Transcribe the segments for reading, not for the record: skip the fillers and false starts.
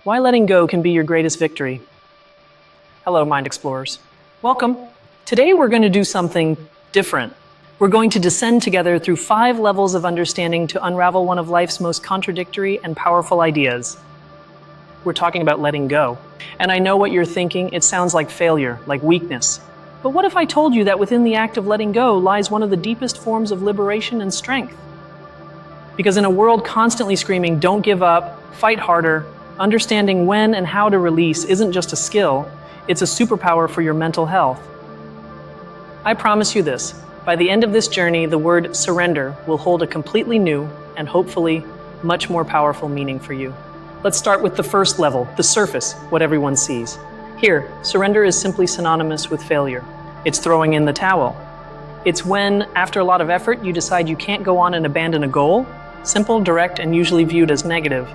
Why letting go can be your greatest victory. Hello, Mind Explorers. Welcome. Today we're going to do something different. We're going to descend together through 5 levels of understanding to unravel one of life's most contradictory and powerful ideas. We're talking about letting go. And I know what you're thinking. It sounds like failure, like weakness. But what if I told you that within the act of letting go lies one of the deepest forms of liberation and strength? Because in a world constantly screaming, don't give up, fight harder, understanding when and how to release isn't just a skill, it's a superpower for your mental health. I promise you this, by the end of this journey, the word surrender will hold a completely new and hopefully much more powerful meaning for you. Let's start with the first level, the surface, what everyone sees. Here, surrender is simply synonymous with failure. It's throwing in the towel. It's when, after a lot of effort, you decide you can't go on and abandon a goal. Simple, direct, and usually viewed as negative.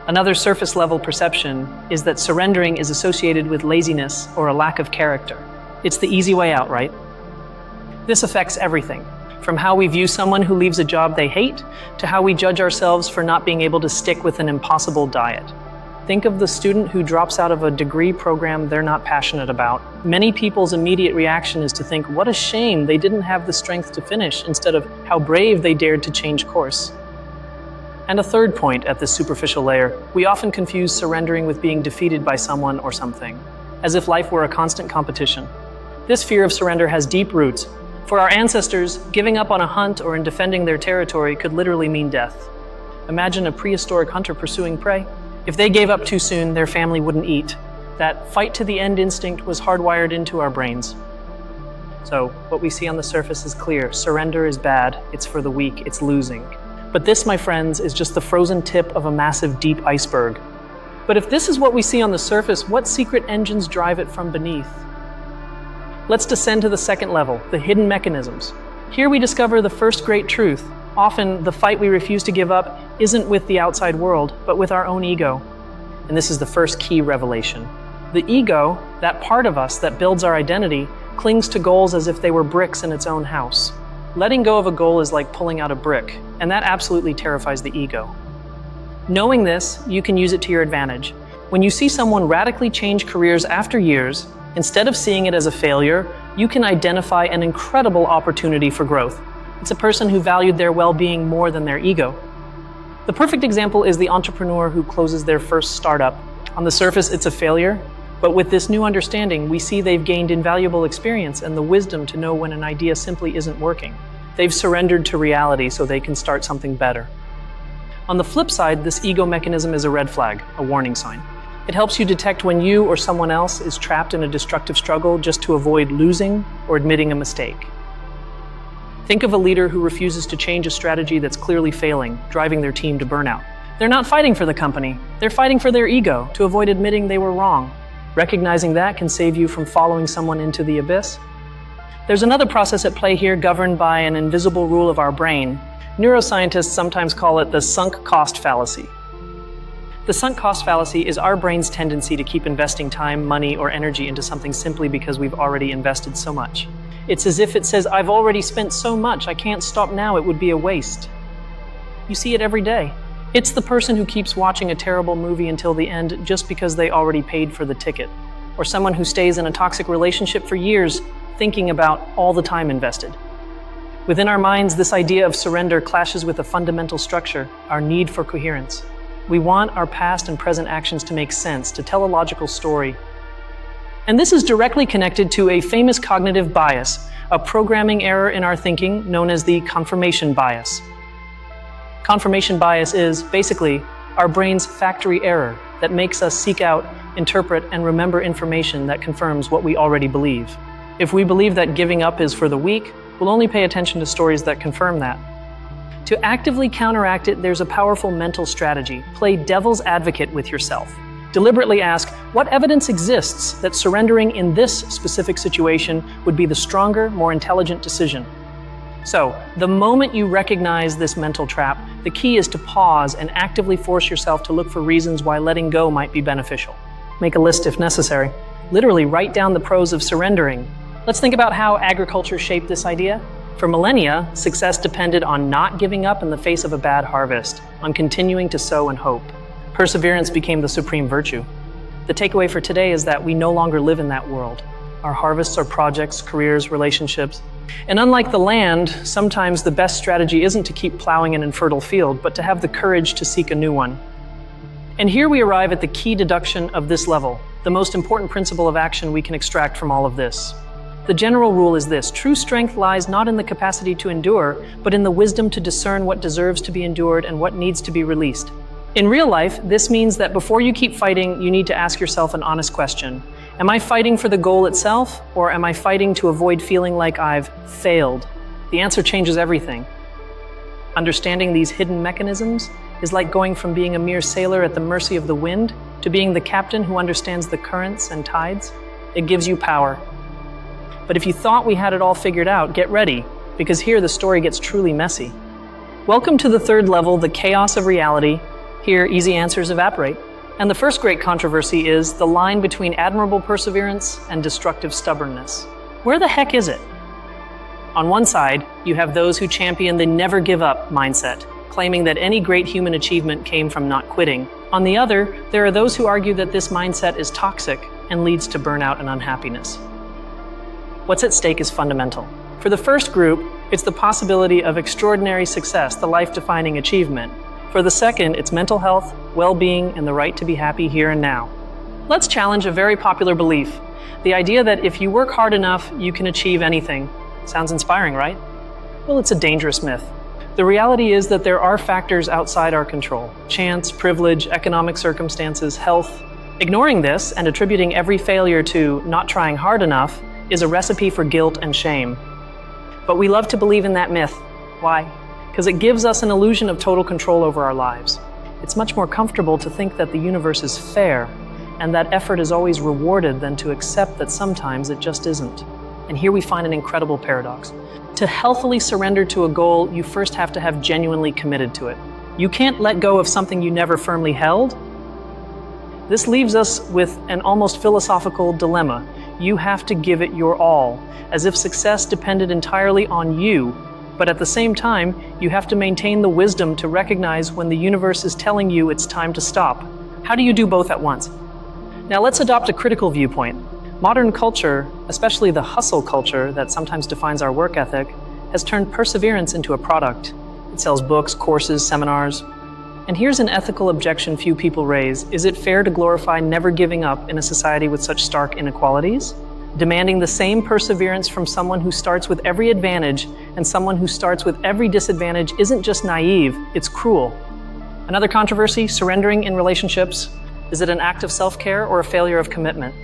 Another surface-level perception is that surrendering is associated with laziness or a lack of character. It's the easy way out, right? This affects everything, from how we view someone who leaves a job they hate, to how we judge ourselves for not being able to stick with an impossible diet. Think of the student who drops out of a degree program they're not passionate about. Many people's immediate reaction is to think, what a shame they didn't have the strength to finish, instead of how brave they dared to change course. And a third point at this superficial layer, we often confuse surrendering with being defeated by someone or something, as if life were a constant competition. This fear of surrender has deep roots. For our ancestors, giving up on a hunt or in defending their territory could literally mean death. Imagine a prehistoric hunter pursuing prey. If they gave up too soon, their family wouldn't eat. That fight-to-the-end instinct was hardwired into our brains. So, what we see on the surface is clear. Surrender is bad, it's for the weak, it's losing. But this, my friends, is just the frozen tip of a massive, deep iceberg. But if this is what we see on the surface, what secret engines drive it from beneath? Let's descend to the second level, the hidden mechanisms. Here we discover the first great truth. Often, the fight we refuse to give up isn't with the outside world, but with our own ego. And this is the first key revelation. The ego, that part of us that builds our identity, clings to goals as if they were bricks in its own house. Letting go of a goal is like pulling out a brick, and that absolutely terrifies the ego. Knowing this, you can use it to your advantage. When you see someone radically change careers after years, instead of seeing it as a failure, you can identify an incredible opportunity for growth. It's a person who valued their well-being more than their ego. The perfect example is the entrepreneur who closes their first startup. On the surface, it's a failure, but with this new understanding, we see they've gained invaluable experience and the wisdom to know when an idea simply isn't working. They've surrendered to reality so they can start something better. On the flip side, this ego mechanism is a red flag, a warning sign. It helps you detect when you or someone else is trapped in a destructive struggle just to avoid losing or admitting a mistake. Think of a leader who refuses to change a strategy that's clearly failing, driving their team to burnout. They're not fighting for the company, they're fighting for their ego to avoid admitting they were wrong. Recognizing that can save you from following someone into the abyss. There's another process at play here governed by an invisible rule of our brain. Neuroscientists sometimes call it the sunk cost fallacy. The sunk cost fallacy is our brain's tendency to keep investing time, money, or energy into something simply because we've already invested so much. It's as if it says, I've already spent so much, I can't stop now, it would be a waste. You see it every day. It's the person who keeps watching a terrible movie until the end just because they already paid for the ticket. Or someone who stays in a toxic relationship for years thinking about all the time invested. Within our minds, this idea of surrender clashes with a fundamental structure, our need for coherence. We want our past and present actions to make sense, to tell a logical story. And this is directly connected to a famous cognitive bias, a programming error in our thinking known as the confirmation bias. Confirmation bias is, basically, our brain's factory error that makes us seek out, interpret, and remember information that confirms what we already believe. If we believe that giving up is for the weak, we'll only pay attention to stories that confirm that. To actively counteract it, there's a powerful mental strategy. Play devil's advocate with yourself. Deliberately ask, what evidence exists that surrendering in this specific situation would be the stronger, more intelligent decision? So, the moment you recognize this mental trap, the key is to pause and actively force yourself to look for reasons why letting go might be beneficial. Make a list if necessary. Literally write down the pros of surrendering. Let's think about how agriculture shaped this idea. For millennia, success depended on not giving up in the face of a bad harvest, on continuing to sow and hope. Perseverance became the supreme virtue. The takeaway for today is that we no longer live in that world. Our harvests are projects, careers, relationships. And unlike the land, sometimes the best strategy isn't to keep plowing an infertile field, but to have the courage to seek a new one. And here we arrive at the key deduction of this level, the most important principle of action we can extract from all of this. The general rule is this: true strength lies not in the capacity to endure, but in the wisdom to discern what deserves to be endured and what needs to be released. In real life, this means that before you keep fighting, you need to ask yourself an honest question. Am I fighting for the goal itself, or am I fighting to avoid feeling like I've failed? The answer changes everything. Understanding these hidden mechanisms is like going from being a mere sailor at the mercy of the wind to being the captain who understands the currents and tides. It gives you power. But if you thought we had it all figured out, get ready, because here the story gets truly messy. Welcome to the third level, the chaos of reality. Here, easy answers evaporate. And the first great controversy is the line between admirable perseverance and destructive stubbornness. Where the heck is it? On one side, you have those who champion the never give up mindset, claiming that any great human achievement came from not quitting. On the other, there are those who argue that this mindset is toxic and leads to burnout and unhappiness. What's at stake is fundamental. For the first group, it's the possibility of extraordinary success, the life-defining achievement. For the second, it's mental health, well-being, and the right to be happy here and now. Let's challenge a very popular belief, the idea that if you work hard enough, you can achieve anything. Sounds inspiring, right? Well, it's a dangerous myth. The reality is that there are factors outside our control: chance, privilege, economic circumstances, health. Ignoring this and attributing every failure to not trying hard enough is a recipe for guilt and shame. But we love to believe in that myth. Why? Because it gives us an illusion of total control over our lives. It's much more comfortable to think that the universe is fair and that effort is always rewarded than to accept that sometimes it just isn't. And here we find an incredible paradox. To healthily surrender to a goal, you first have to have genuinely committed to it. You can't let go of something you never firmly held. This leaves us with an almost philosophical dilemma. You have to give it your all, as if success depended entirely on you. But at the same time, you have to maintain the wisdom to recognize when the universe is telling you it's time to stop. How do you do both at once? Now let's adopt a critical viewpoint. Modern culture, especially the hustle culture that sometimes defines our work ethic, has turned perseverance into a product. It sells books, courses, seminars. And here's an ethical objection few people raise. Is it fair to glorify never giving up in a society with such stark inequalities? Demanding the same perseverance from someone who starts with every advantage and someone who starts with every disadvantage isn't just naive, it's cruel. Another controversy, surrendering in relationships. Is it an act of self-care or a failure of commitment?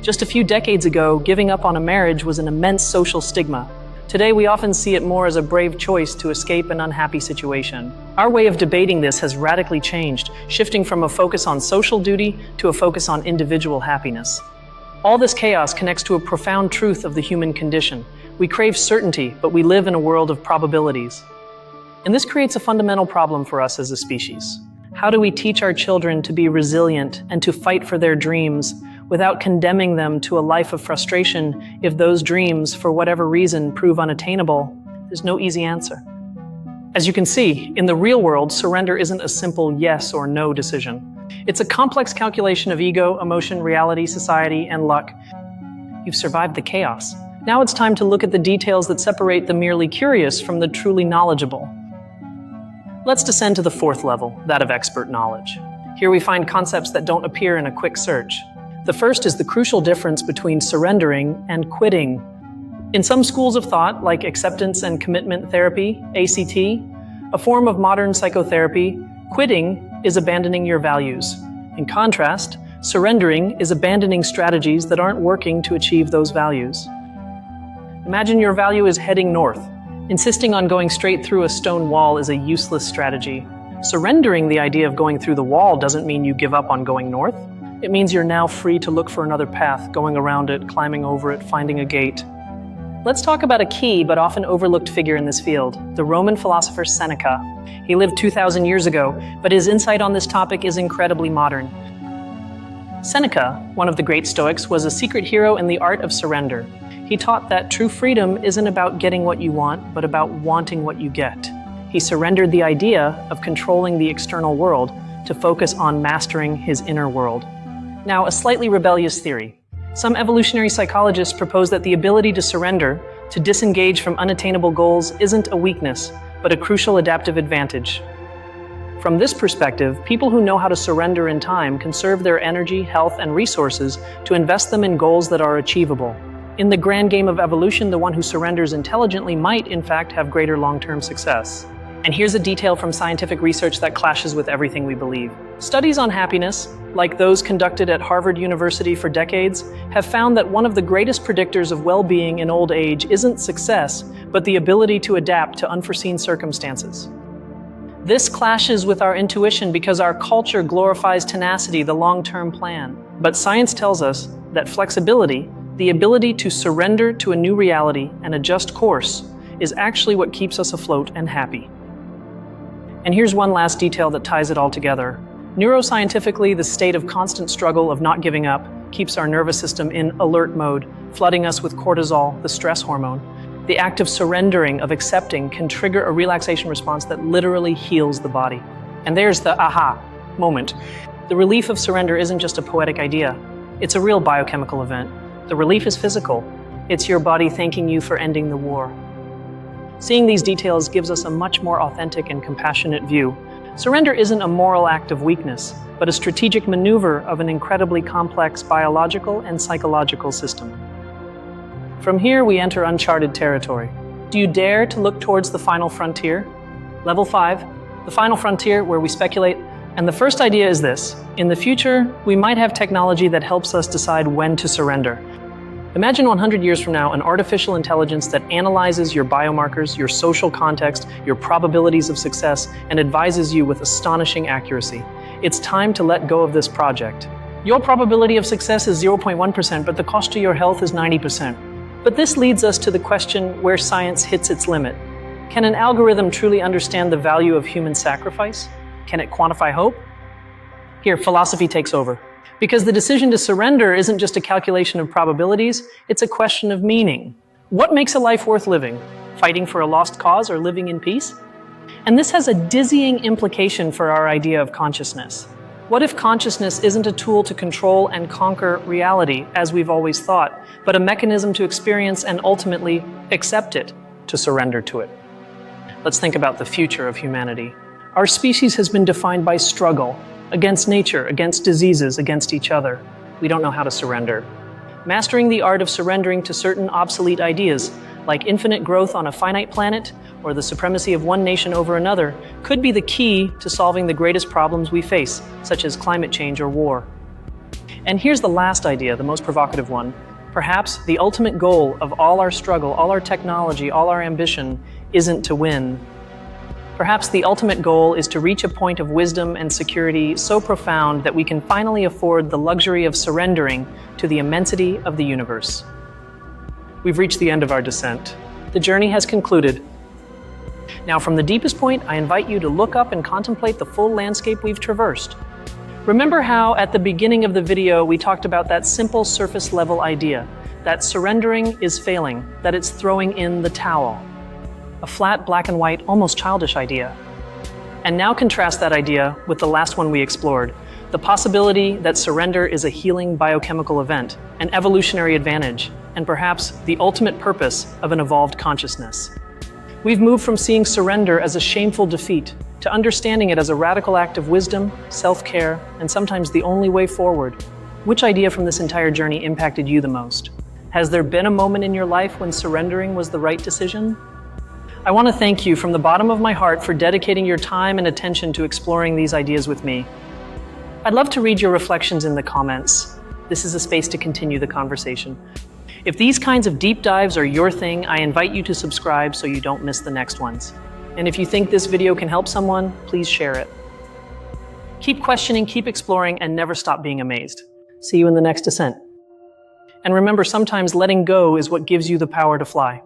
Just a few decades ago, giving up on a marriage was an immense social stigma. Today, we often see it more as a brave choice to escape an unhappy situation. Our way of debating this has radically changed, shifting from a focus on social duty to a focus on individual happiness. All this chaos connects to a profound truth of the human condition. We crave certainty, but we live in a world of probabilities. And this creates a fundamental problem for us as a species. How do we teach our children to be resilient and to fight for their dreams without condemning them to a life of frustration if those dreams, for whatever reason, prove unattainable? There's no easy answer. As you can see, in the real world, surrender isn't a simple yes or no decision. It's a complex calculation of ego, emotion, reality, society, and luck. You've survived the chaos. Now it's time to look at the details that separate the merely curious from the truly knowledgeable. Let's descend to the fourth level, that of expert knowledge. Here we find concepts that don't appear in a quick search. The first is the crucial difference between surrendering and quitting. In some schools of thought, like acceptance and commitment therapy, ACT, a form of modern psychotherapy, quitting is abandoning your values. In contrast, surrendering is abandoning strategies that aren't working to achieve those values. Imagine your value is heading north. Insisting on going straight through a stone wall is a useless strategy. Surrendering the idea of going through the wall doesn't mean you give up on going north. It means you're now free to look for another path, going around it, climbing over it, finding a gate. Let's talk about a key but often overlooked figure in this field, the Roman philosopher Seneca. He lived 2,000 years ago, but his insight on this topic is incredibly modern. Seneca, one of the great Stoics, was a secret hero in the art of surrender. He taught that true freedom isn't about getting what you want, but about wanting what you get. He surrendered the idea of controlling the external world to focus on mastering his inner world. Now, a slightly rebellious theory. Some evolutionary psychologists propose that the ability to surrender, to disengage from unattainable goals, isn't a weakness, but a crucial adaptive advantage. From this perspective, people who know how to surrender in time conserve their energy, health, and resources to invest them in goals that are achievable. In the grand game of evolution, the one who surrenders intelligently might, in fact, have greater long-term success. And here's a detail from scientific research that clashes with everything we believe. Studies on happiness, like those conducted at Harvard University for decades, have found that one of the greatest predictors of well-being in old age isn't success, but the ability to adapt to unforeseen circumstances. This clashes with our intuition because our culture glorifies tenacity, the long-term plan. But science tells us that flexibility, the ability to surrender to a new reality and adjust course, is actually what keeps us afloat and happy. And here's one last detail that ties it all together. Neuroscientifically, the state of constant struggle of not giving up keeps our nervous system in alert mode, flooding us with cortisol, the stress hormone. The act of surrendering, of accepting, can trigger a relaxation response that literally heals the body. And there's the aha moment. The relief of surrender isn't just a poetic idea. It's a real biochemical event. The relief is physical. It's your body thanking you for ending the war. Seeing these details gives us a much more authentic and compassionate view. Surrender isn't a moral act of weakness, but a strategic maneuver of an incredibly complex biological and psychological system. From here, we enter uncharted territory. Do you dare to look towards the final frontier? Level 5, the final frontier, where we speculate. And the first idea is this: in the future, we might have technology that helps us decide when to surrender. Imagine 100 years from now an artificial intelligence that analyzes your biomarkers, your social context, your probabilities of success, and advises you with astonishing accuracy. It's time to let go of this project. Your probability of success is 0.1%, but the cost to your health is 90%. But this leads us to the question where science hits its limit. Can an algorithm truly understand the value of human sacrifice? Can it quantify hope? Here, philosophy takes over. Because the decision to surrender isn't just a calculation of probabilities, it's a question of meaning. What makes a life worth living? Fighting for a lost cause or living in peace? And this has a dizzying implication for our idea of consciousness. What if consciousness isn't a tool to control and conquer reality, as we've always thought, but a mechanism to experience and ultimately accept it, to surrender to it? Let's think about the future of humanity. Our species has been defined by struggle, against nature, against diseases, against each other. We don't know how to surrender. Mastering the art of surrendering to certain obsolete ideas, like infinite growth on a finite planet or the supremacy of one nation over another, could be the key to solving the greatest problems we face, such as climate change or war. And here's the last idea, the most provocative one. Perhaps the ultimate goal of all our struggle, all our technology, all our ambition isn't to win. Perhaps the ultimate goal is to reach a point of wisdom and security so profound that we can finally afford the luxury of surrendering to the immensity of the universe. We've reached the end of our descent. The journey has concluded. Now, from the deepest point, I invite you to look up and contemplate the full landscape we've traversed. Remember how at the beginning of the video we talked about that simple surface level idea, that surrendering is failing, that it's throwing in the towel. A flat, black and white, almost childish idea. And now contrast that idea with the last one we explored, the possibility that surrender is a healing biochemical event, an evolutionary advantage, and perhaps the ultimate purpose of an evolved consciousness. We've moved from seeing surrender as a shameful defeat to understanding it as a radical act of wisdom, self-care, and sometimes the only way forward. Which idea from this entire journey impacted you the most? Has there been a moment in your life when surrendering was the right decision? I want to thank you from the bottom of my heart for dedicating your time and attention to exploring these ideas with me. I'd love to read your reflections in the comments. This is a space to continue the conversation. If these kinds of deep dives are your thing, I invite you to subscribe so you don't miss the next ones. And if you think this video can help someone, please share it. Keep questioning, keep exploring, and never stop being amazed. See you in the next descent. And remember, sometimes letting go is what gives you the power to fly.